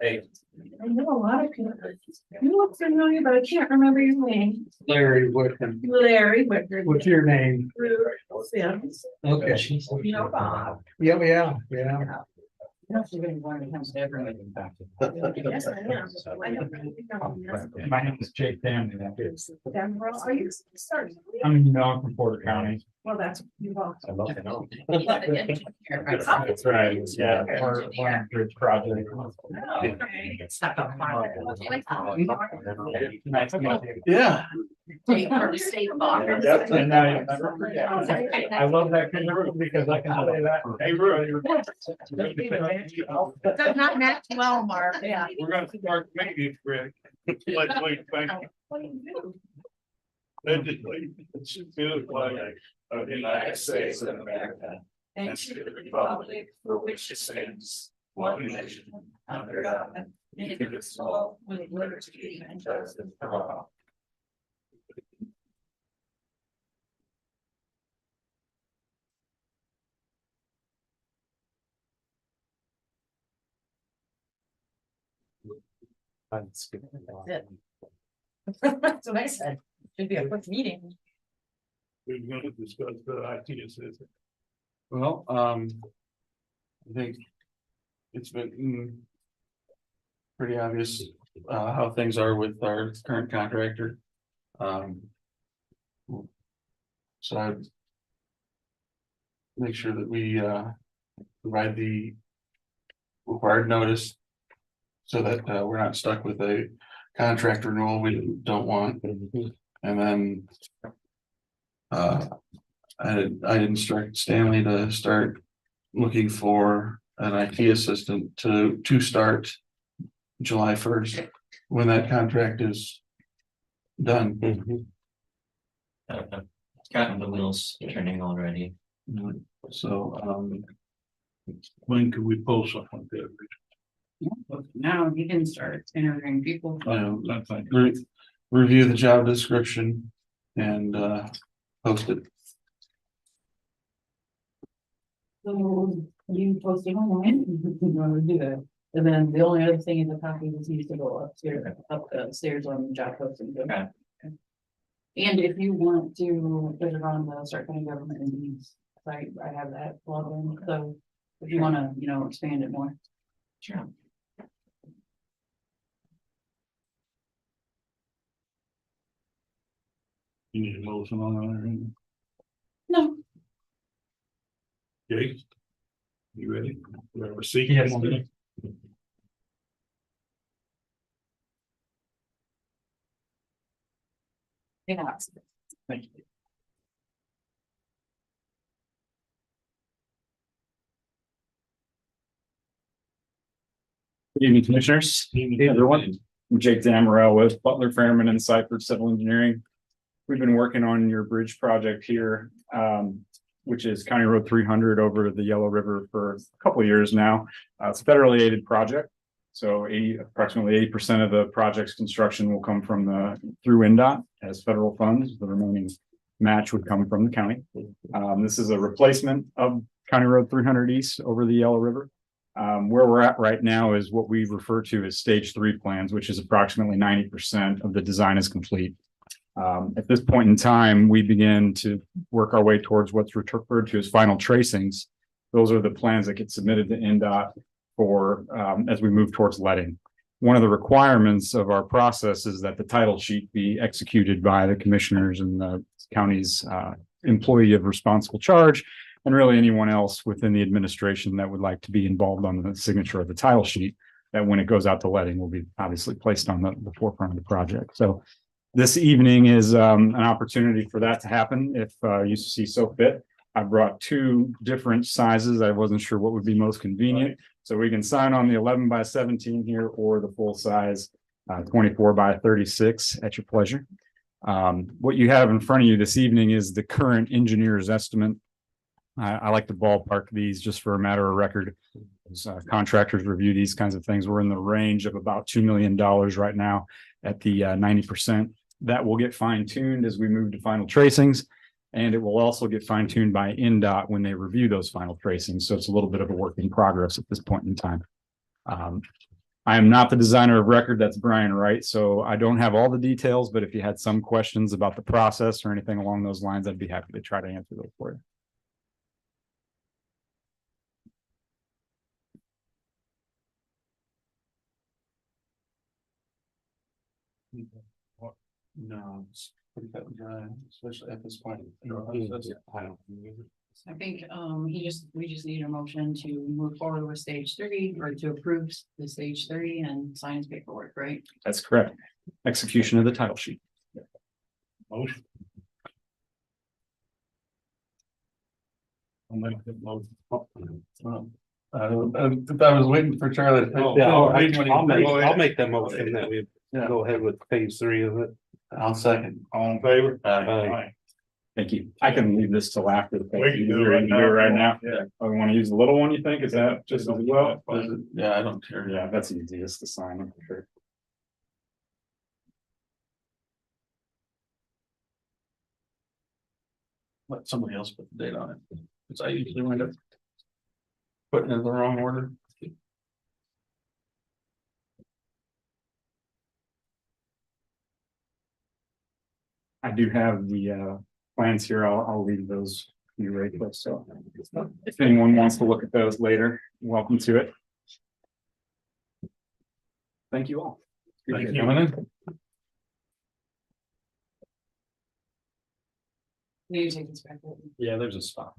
Hey, I know a lot of people. You look familiar, but I can't remember your name. Larry Whitman. Larry Whitman. What's your name? Sims. Okay. You know Bob. Yeah. Yes, I am. My name is Jake Family. Denver, are you starting? I'm from Porter County. Well, that's. You've all. That's right. Yeah. We're on bridge project. Nice to meet you. Yeah. Yep, and I never forget. I love that picture because I can say that. Hey, bro. Does not match well, Mark. Yeah. We're gonna start making Rick. Legislate, thank you. What do you do? Legislate, it should feel like the United States of America. And to the republic for which it stands, one nation, under God, indivisible, with liberty and justice for all. That's what I said. Should be a quick meeting. We're gonna discuss the IT system. Well, I think it's been pretty obvious how things are with our current contractor. So I make sure that we provide the required notice so that we're not stuck with a contract renewal we don't want. And then I instruct Stanley to start looking for an IT assistant to start July 1st, when that contract is done. Gotten the wheels turning already. So When could we post something there? Now you can start interviewing people. That's like. review the job description and post it. So you posted online, you want to do that. And then the only other thing is the copy that needs to go up the stairs on the job posting. Okay. And if you want to put it on the Starke County Government and Needs site, I have that logged in, so if you wanna, expand it more. Sure. You need a motion on that? No. Jake? You ready? We have a seat. Yes. Yeah. Thank you. Good evening, commissioners. Hey, everyone. I'm Jake Damorell with Butler Fairman and Cypher Civil Engineering. We've been working on your bridge project here, which is County Road 300 over the Yellow River for a couple of years now. It's a federally aided project. So approximately 80% of the project's construction will come from through NDOT as federal funds. The remaining match would come from the county. This is a replacement of County Road 300 East over the Yellow River. Where we're at right now is what we refer to as stage 3 plans, which is approximately 90% of the design is complete. At this point in time, we begin to work our way towards what's referred to as final tracings. Those are the plans that get submitted to NDOT for as we move towards letting. One of the requirements of our process is that the title sheet be executed by the commissioners and the county's employee of responsible charge, and really anyone else within the administration that would like to be involved on the signature of the title sheet, that when it goes out to letting will be obviously placed on the forefront of the project. So this evening is an opportunity for that to happen if you see so fit. I brought 2 different sizes. I wasn't sure what would be most convenient. So we can sign on the 11 by 17 here or the full size 24 by 36 at your pleasure. What you have in front of you this evening is the current engineer's estimate. I like to ballpark these just for a matter of record. As contractors review these kinds of things, we're in the range of about $2 million right now at the 90%. That will get fine-tuned as we move to final tracings, and it will also get fine-tuned by NDOT when they review those final tracings. So it's a little bit of a work in progress at this point in time. I am not the designer of record, that's Brian Wright, so I don't have all the details, but if you had some questions about the process or anything along those lines, I'd be happy to try to answer those for you. No, it's pretty cut and dry, especially at this point. I think, we just need a motion to move forward with stage 3 or to approve the stage 3 and sign his paperwork, right? That's correct. Execution of the title sheet. Motion. I'll make that motion. I was waiting for Charlie. to- Oh, Yeah, I'll make that motion that we Yeah. go ahead with phase 3 of it. I'll second. All in favor? Aye. Thank you. I can leave this till after. the We can do it right You now. right now. Yeah. Oh, we want to use the little one, you think? Is that just as well? Yeah, I don't care. Yeah, that's easiest to sign, I'm sure. Let somebody else put the date on it, because I usually wind up putting it in the wrong order. I do have the plans here. I'll leave those to you right quick. So if anyone wants to look at those later, welcome to it. Thank you all. Thank you. Coming in. Need to take this back. Yeah, there's a spot.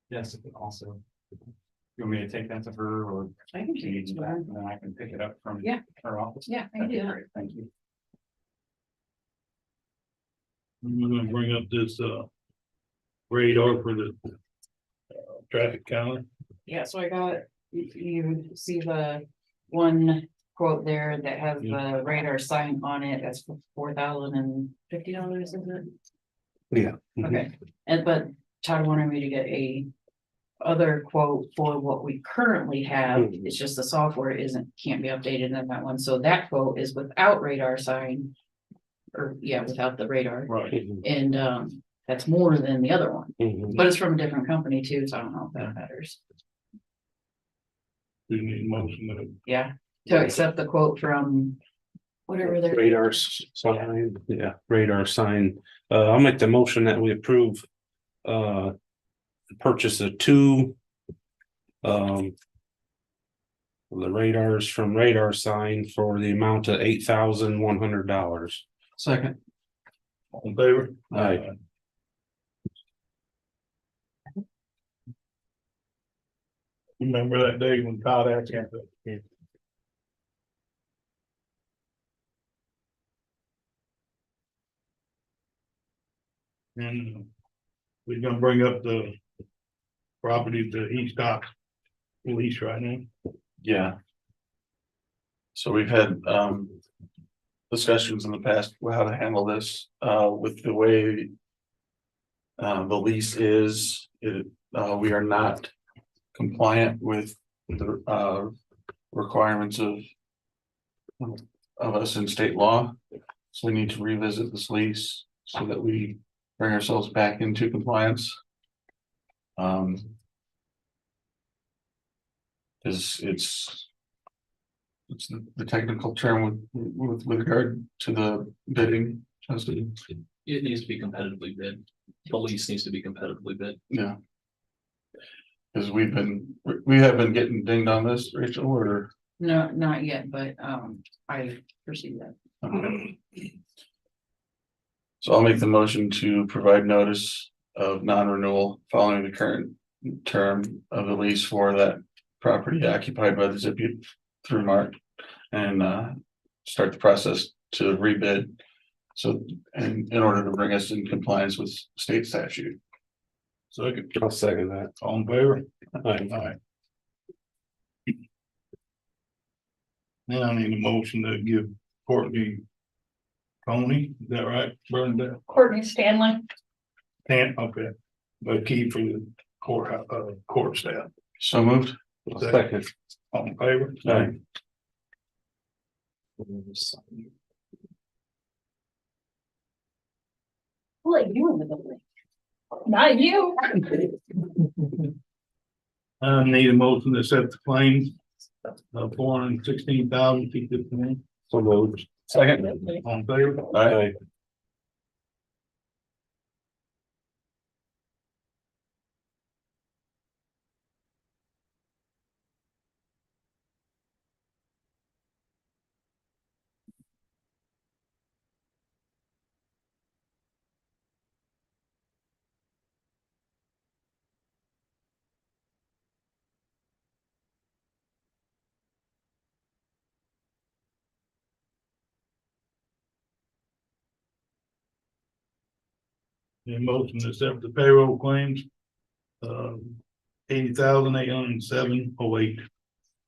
Yes, also. You want me to take that to her or? I can she take it needs to that, her. and then I can pick it up from Yeah. her office. Yeah, I can That'd do be that. great. Thank you. We're gonna bring up this radar for the traffic counter. Yeah, so I got, you see the one quote there that has the radar sign on it, that's for $4,050, is it? Yeah. Okay, and but Todd wanted me to get a other quote for what we currently have, Mhm. it's just the software can't be updated in that one, so that quote is without radar sign. Or, yeah, without the radar, Right. and that's more than the other one, Mhm. but it's from a different company too, so I don't know if that matters. We need a motion to. Yeah, to accept the quote from whatever they're. Radar sign, yeah, radar sign. I'll make the motion that we approve. The purchase of 2. The radars from Radar Sign for the amount of $8,100. Second. All in favor? Aye. Remember that day when Todd asked me that? And we're gonna bring up the property to East Dock lease right now. Yeah. So we've had discussions in the past with how to handle this with the way the lease is, we are not compliant with the requirements of us in state law. So we need to revisit this lease so that we bring ourselves back into compliance. Is it's the technical term with regard to the bidding. It needs to be competitively bid. The lease needs to be competitively bid. Yeah. Because we have been getting dinged on this, Rachel, or? No, not yet, but I perceive that. So I'll make the motion to provide notice of non-renewal following the current term of the lease for that property occupied by the Zippy through Mark. And start the process to rebid. So, and in order to bring us in compliance with state statute. Second, I'll second that. all in favor? Aye. Now I need a motion to give Courtney Coney, is that right? Bernadette? Courtney Stanley. Okay, the key for the court staff. So moved. Second. All in favor? Aye. What are you doing with the link? Not you. I need a motion to accept the claims of $416,050. So moved. Second. On favor? Aye. Need a motion to accept the payroll claims. 80,807.08.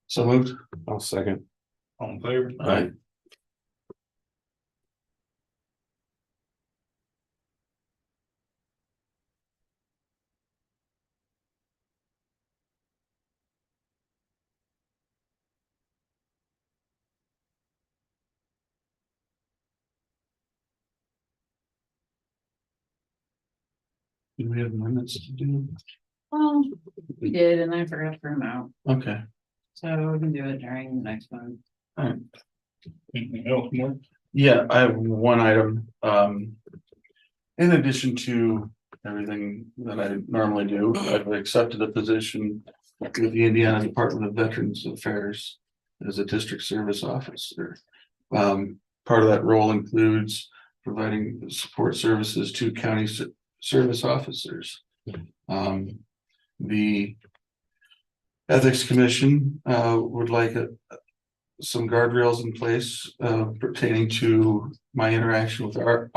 So moved. I'll second. On favor? Aye. Do we have minutes to do? We did, and I forgot to print them out, Okay. so we can do it during the next one. Anything else, Mark? Yeah, I have one item, in addition to everything that I normally do, I've accepted a position with the Indiana Department of Veterans Affairs as a district service officer. Part of that role includes providing support services to county service officers. The Ethics Commission, would like some guardrails in place pertaining to my interaction with our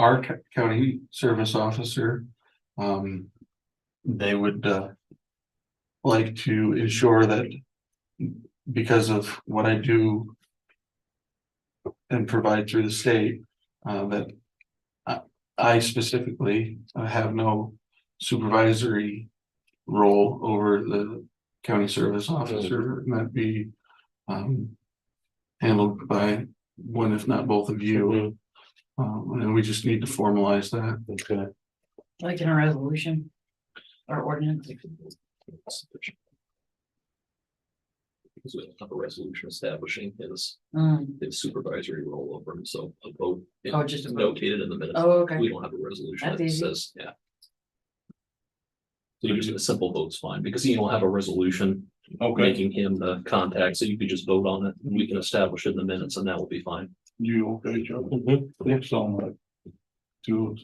county service officer. They would like to ensure that because of what I do and provide through the state, that I specifically have no supervisory role over the county service officer, and that be handled by one, if not both of you. And we just need to formalize that. Okay. Like in a resolution or ordinance. Because we don't have a resolution establishing Mm. his supervisory role over him, so a vote. Oh, just a is vote. notated in the minutes. Oh, okay. We don't have a resolution That's that easy. says, yeah. So you just a simple vote's fine, because you don't have a resolution making him the contact, so you could just vote on it, and we can establish it in the minutes, and that will be fine. You okay, Joe? Yes, on that. Two.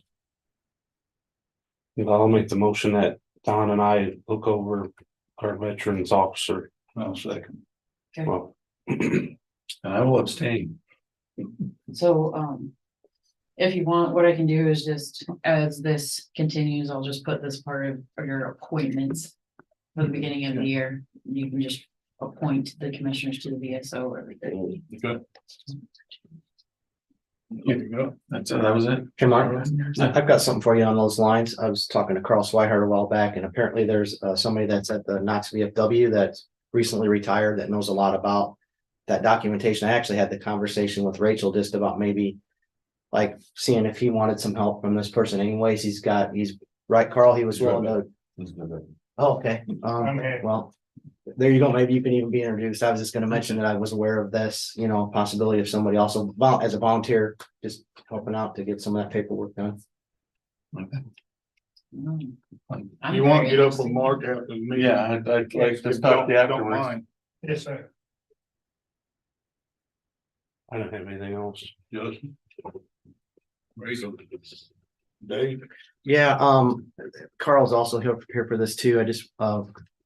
I'll make the motion that Don and I look over our veterans officer. I'll second. Well, And I will abstain. So, if you want, what I can do is just, as this continues, I'll just put this part of your appointments. For the beginning of the year, you can just appoint the commissioners to the VSO every day. Good. Here you go. That was it. Hey, Mark, I've got something for you on those lines. I was talking to Carl Swihart a while back, and apparently there's somebody that's at the Knox VFW that's recently retired that knows a lot about that documentation. I actually had the conversation with Rachel just about maybe like seeing if he wanted some help from this person anyways. He's right, Carl, he was willing to. Oh, okay, Okay. well, there you go. Maybe you can even be introduced. I was just gonna mention that I was aware of this, possibility of somebody also as a volunteer, just helping out to get some of that paperwork done. Mm. I'm You want to very get up interested. with Mark after the meeting? Yeah, I'd like to talk to you Don't afterwards. mind. Yes, sir. I don't have anything else. Justin. Rachel. Dave. Yeah, Carl's also here for this too. I just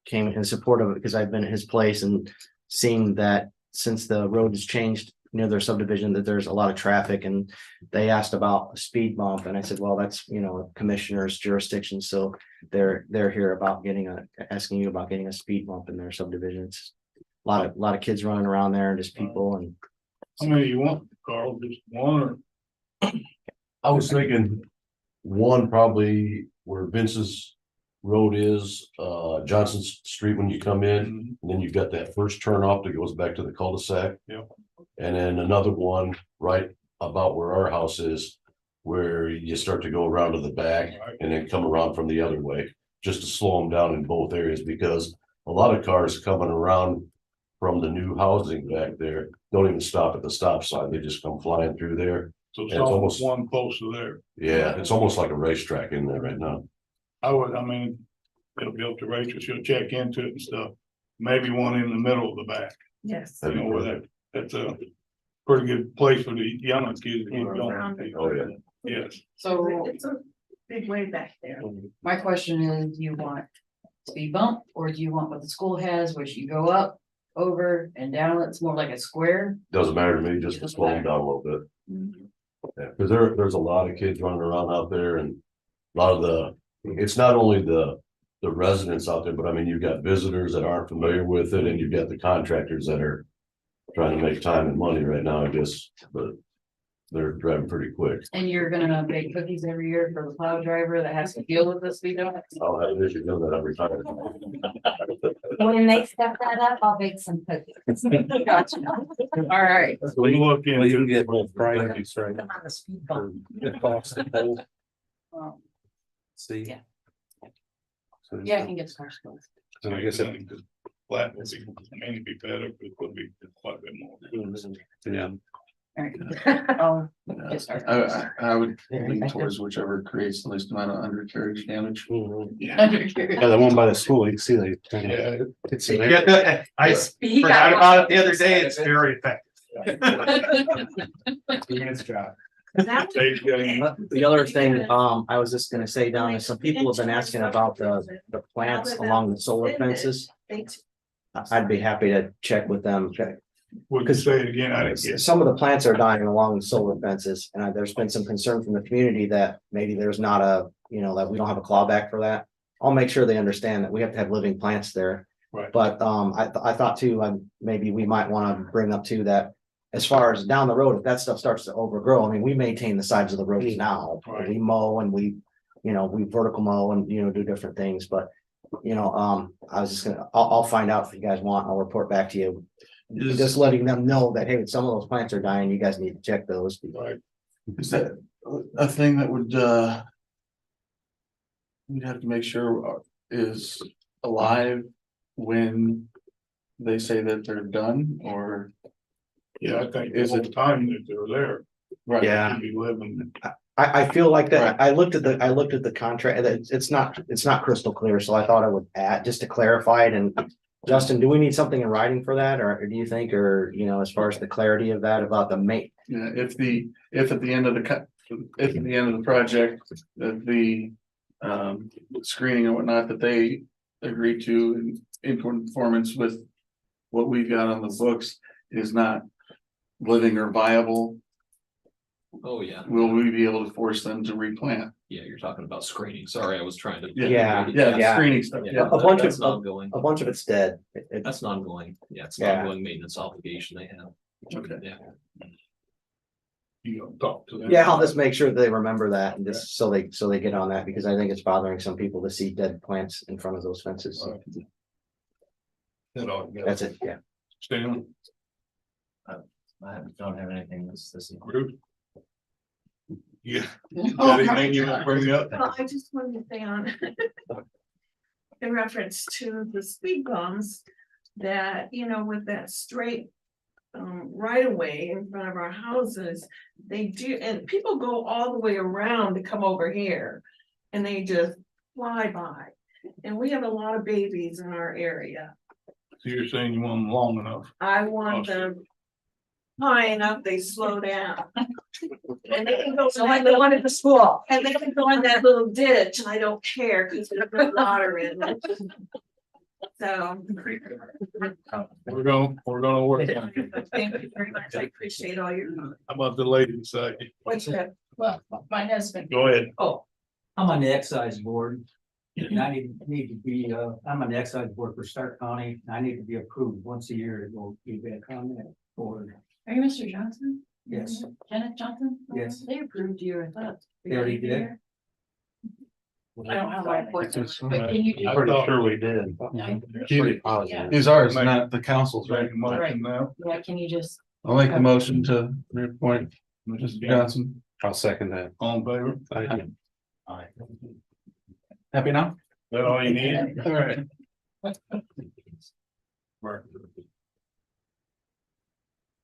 came in support of it because I've been at his place and seen that since the road has changed near their subdivision, that there's a lot of traffic, and they asked about a speed bump, and I said, well, that's, a commissioner's jurisdiction, so they're here about asking you about getting a speed bump in their subdivision. It's a lot of kids running around there and just people, and How many you want, Carl? Just one or? I was thinking one probably where Vince's road is, Johnson Street when you come in, and then you've got that first turn off that goes back to the cul-de-sac. Yep. And then another one right about where our house is, where you start to go around to the back and then come around from the other way, just to slow them down in both areas, because a lot of cars coming around from the new housing back there don't even stop at the stop sign. They just come flying through there. So It's it's almost- almost one close to there. Yeah, it's almost like a racetrack in there right now. I mean, it'll be up to Rachel, she'll check into it and stuff. Maybe one in the middle of the back, Yes. you know, where that's a pretty good place for the younger kids to get going. Oh, yeah. Yes, So It's a big way back there. my question is, do you want speed bump, or do you want what the school has, which you go up, over and down? It's more like a square. Doesn't matter to me, just to slow them down a little bit. Yeah, because there's a lot of kids running around out there, and a lot of it's not only the residents out there, but I mean, you've got visitors that aren't familiar with it, and you've got the contractors that are trying to make time and money right now, I guess, but they're driving pretty quick. And you're gonna bake cookies every year for the plow driver that has to deal with the speed bump. I'll have an issue doing that every time. When they step that up, I'll bake some cookies. Gotcha. All right. we look Well, you can into, get little prices, right? I'm on the speed bump. The cost of both, Um, see? Yeah. So- Yeah, I can get some. So I guess it, flat would be, maybe be better, but it could be quite a bit more. yeah, All right. I'll get started. I would lean towards whichever creates the least amount of undercarriage damage. Yeah. yeah, the one by the school, you can see they. Yeah. It's in there. Yeah, I Speed forgot up. about it the other day. It's very effective. Doing its job. Dave's getting, The other thing, I was just gonna say, Donna, some people have been asking about the plants along the solar fences. I'd be happy to check with them. would you say it again? I didn't get. Some of the plants are dying along the solar fences, and there's been some concern from the community that maybe there's not a, that we don't have a clawback for that. I'll make sure they understand that we have to have living plants there. Right. But I thought too, maybe we might want to bring up too that as far as down the road, if that stuff starts to overgrow, I mean, we maintain the sides of the roads now. Right. We mow and we vertical mow and, do different things, but I was just gonna, I'll find out if you guys want, I'll report back to you. Just letting them know that, hey, some of those plants are dying, you guys need to check those. Right. Is that a thing that would, we'd have to make sure is alive when they say that they're done, or? Yeah, I think Is the it- whole time that they're there. Right. Yeah. Should be living. I feel like that, I looked at the contract, it's not crystal clear, so I thought I would add, just to clarify it, and Justin, do we need something in writing for that, or do you think, or, as far as the clarity of that about the mate? Yeah, if at the end of the project, that the screening and whatnot that they agree to in conformance with what we've got on the books is not living or viable, Oh, yeah. will we be able to force them to replant? Yeah, you're talking about screening. Sorry, I was trying to. Yeah. Yeah, screening stuff, Yeah, yeah. A bunch that's of- ongoing. A bunch of it's dead. That's an ongoing, yeah, it's an Yeah. ongoing maintenance obligation they have. Okay. Yeah. You know, talk to them. Yeah, I'll just make sure they remember that, and just so they get on that, because I think it's bothering some people to see dead plants in front of those fences. That all, That's it, yeah. Stanley, I don't have anything this. Ruth? Yeah. Got anything you want to bring up? Well, I just wanted to say on in reference to the speed bumps, that, with that straight right away in front of our houses, they do, and people go all the way around to come over here, and they just fly by. And we have a lot of babies in our area. So you're saying you want them long enough? I want them high enough, they slow down. And they can go, so like the one at the school, and they can go in that little ditch, and I don't care, because there's no water in it. So. We're gonna work on it. Thank you very much, I appreciate all your. How about the lady beside you? What's that? Well, my husband. Go ahead. Oh, I'm on the excise board. And I need to be, I'm on the excise board for Starke County. And I need to be approved once a year to go be back on that board. Are you Mr. Johnson? Yes. Kenneth Johnson? Yes. They approved you, I thought. They already did? I don't have my appointment, but can you I do? Pretty thought- sure we did. Yeah. Pretty positive. Is ours, not the council's, right? Make a motion now. Yeah, can you just? I'll make a motion to reappoint Mr. Johnson. I'll second that. All in favor? Happy now? Is that all you need? All right.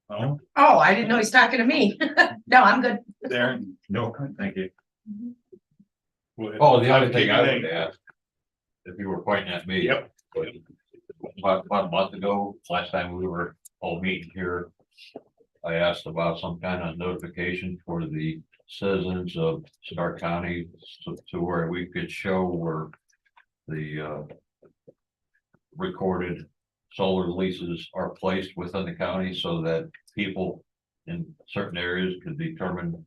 Oh, Oh, I didn't know he's talking to me. No, I'm good. Darren. No, thank you. Oh, The only thing I would ask, if you were pointing at me. Yep. About a month ago, last time we were all meeting here, I asked about some kind of notification for the citizens of Starke County to where we could show where the recorded solar leases are placed within the county so that people in certain areas could determine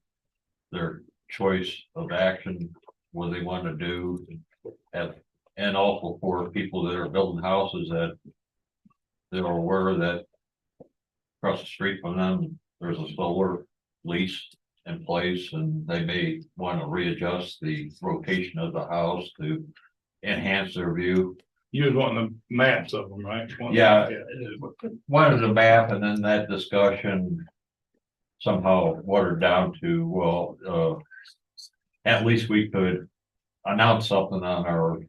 their choice of action, what they want to do. And also for people that are building houses that they're aware that across the street from them, there's a solar lease in place and they may want to readjust the rotation of the house to enhance their view. You was wanting the maps of them, right? Yeah. One is a map, and then that discussion somehow watered down to, well, at least we could announce something on our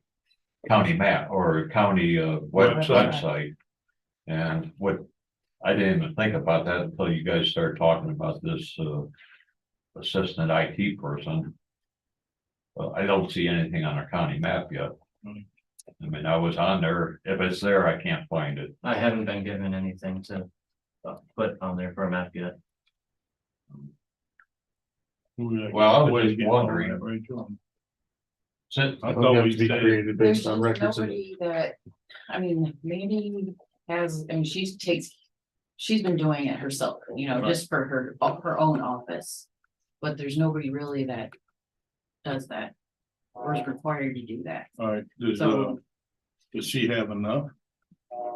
county map or county website. And what, I didn't even think about that until you guys started talking about this assistant IT person. I don't see anything on our county map yet. I mean, I was on there. If it's there, I can't find it. I haven't been given anything to put on there for a map yet. Well, I was wondering. Since I thought we Be said, created There's based on just records. nobody that, I mean, maybe has, I mean, she's been doing it herself, you know, just for her own office. But there's nobody really that does that or is required to do that. all right, So- does she have enough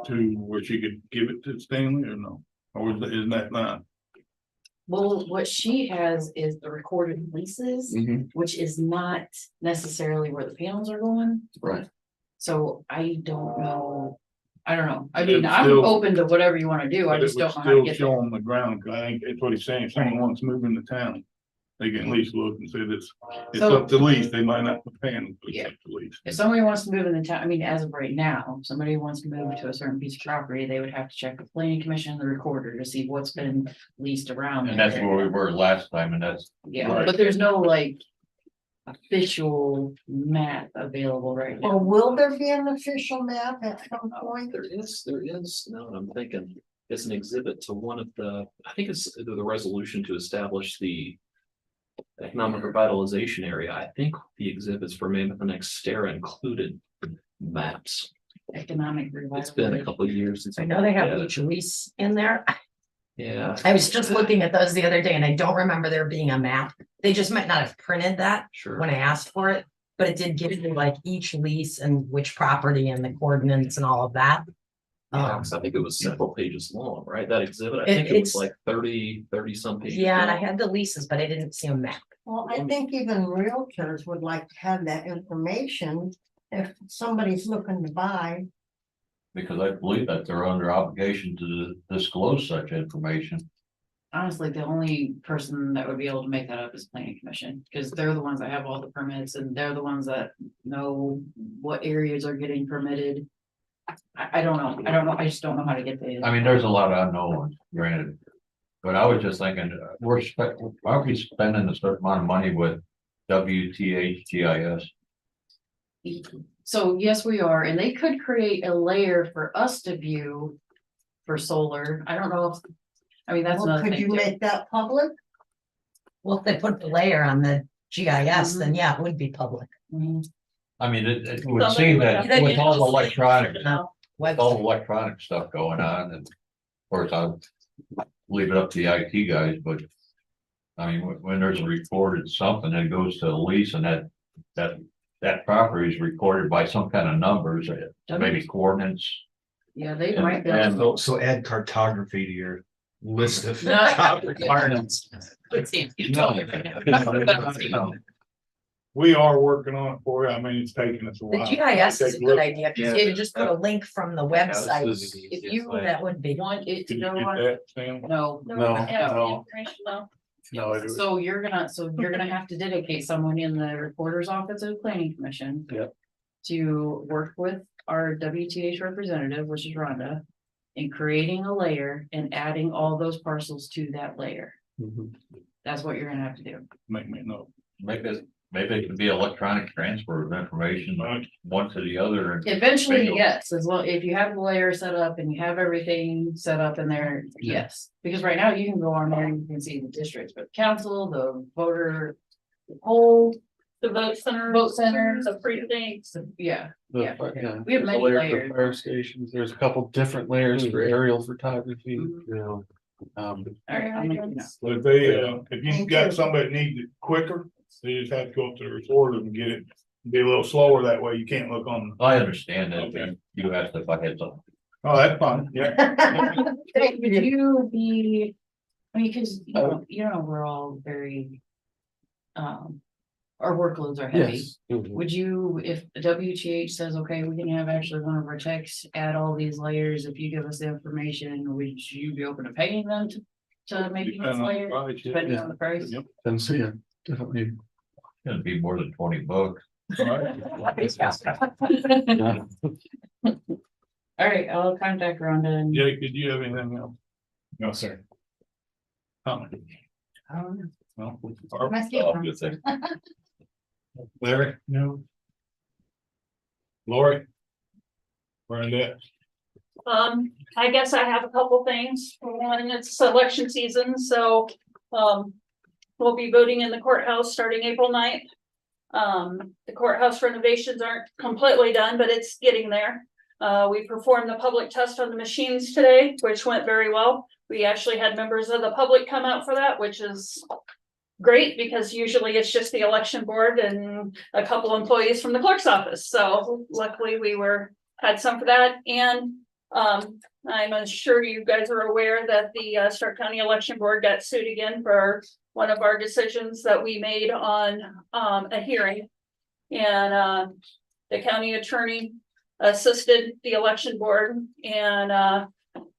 to where she could give it to Stanley or no? Or isn't that not? Well, what she has is the recorded leases, which is not necessarily where the panels are going. Right. So I don't know. I don't know. I But mean, it's I'm still- open to whatever you wanna do. I But it just would don't know how to still get show there. on the ground, 'cause I think that's what he's saying, if someone wants to move into town. They can at least look and say this, it's So- up to lease, they might not be paying, but it's Yeah. up to lease. If somebody wants to move in the town, I mean, as of right now, if somebody wants to move to a certain piece of property, they would have to check the planning commission, and the recorder to see what's been leased around. And there. that's where we were last time, and that's, Yeah, Right. but there's no like official map available right Or now. will there be an official map at some point? There is, now that I'm thinking, it's an exhibit to one of I think it's the resolution to establish the economic revitalization area. I think the exhibits for Mammoth and Xterra included maps. Economic It's been a revitalization. couple of years since. I know they have Yeah, each lease in there. Yeah, I was just looking at those the other day and I don't remember there being a map. They just might not have printed that sure. when I asked for it. But it did give you like each lease and which property and the coordinates and all of that. Yeah, 'cause I think it was several pages long, right? That exhibit, I It- think it was it's- like 30 some pages. Yeah, and I long. had the leases, but I didn't see a map. Well, I think even realtors would like to have that information if somebody's looking to buy. because I believe that they're under obligation to disclose such information. Honestly, the only person that would be able to make that up is planning commission, because they're the ones that have all the permits and they're the ones that know what areas are getting permitted. I don't know. I don't know. I just don't know how to get the. I mean, there's a lot of unknowns, granted. But I was just thinking, aren't we spending a certain amount of money with WTHGIS? So yes, we are, and they could create a layer for us to view for solar. I don't know if, I mean, that's Well, another could thing you too. make that public? Well, if they put the layer on the GIS, then yeah, it would be public. Mhm. I mean, it would seem that with all the electronic, No, with all the electronic stuff going on, and of course, I'll leave it up to the IT guys, but. I mean, when there's a recorded something that goes to a lease and that property is recorded by some kind of numbers, maybe coordinates. Yeah, they And- might be. and- So add cartography to your list of No. requirements. We are working on it for you, I mean, it's taking us a the while. GIS is a Take good look. idea, because you could just put a link from the website. If you, that would be. Want it to Can you go get on? that, Sam? No. No, no. Information, no. No, I do. So you're gonna have to dedicate someone in the recorder's office of the planning commission. Yep. To work with our WTH representative, which is Rhonda. In creating a layer and adding all those parcels to that layer. That's what you're gonna have to do. Make me know. Maybe it could be electronic transfer of information, one to the other. And Eventually, Bingo. yes, as well, if you have the layer set up and you have everything set up in there, yes. Because right now you can go on there and you can see the districts, but council, the voter. The poll, The vote center. Vote centers. The precincts. yeah, The Yeah. fi- yeah, we have the many layer for layers. Fire stations, there's a couple different layers for aerial photography, You know, All right, I'm making notes. So if they, if you got somebody that needs it quicker, they just have to go up to the recorder and get it, be a little slower that way, you can't look on. I understand that, Okay. but you asked if I had something. Oh, that's fine, yeah. Would you be, I mean, cause you know, we're all very. Our workloads are heavy. yes. Would you, if the WTH says, okay, we can have actually one of our techs add all these layers, if you give us the information, would you be open to paying them to make these Depending on the layers? price, yeah. Depending on the price? Yep. And so, yeah, definitely. It'd be more than $20. All right. All right, I'll contact Rhonda and. Jake, did you have anything else? No, sir. Comment? No. My skin Oh, comes. good thing. Larry? No. Lori? Bernadette? I guess I have a couple things. For one, it's election season, so, we'll be voting in the courthouse starting April 9th. The courthouse renovations aren't completely done, but it's getting there. We performed the public test on the machines today, which went very well. We actually had members of the public come out for that, which is great because usually it's just the election board and a couple employees from the clerk's office. So luckily we had some for that. And I'm sure you guys are aware that the Starke County Election Board got sued again for one of our decisions that we made on a hearing. And the county attorney assisted the election board. And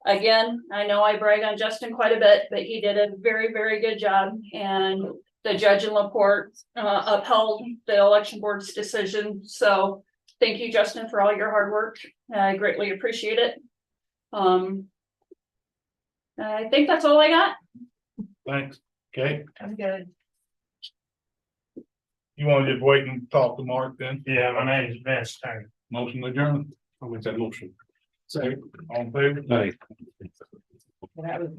again, I know I brag on Justin quite a bit, but he did a very, very good job. And the judge in LaPorte upheld the election board's decision. So thank you, Justin, for all your hard work. I greatly appreciate it. I think that's all I got. Thanks. Okay, I'm good. you wanna just wait and talk to Mark then? Yeah, my name is Vince. Motion adjourned. I'll make that motion. Second, all in favor? Aye. That was.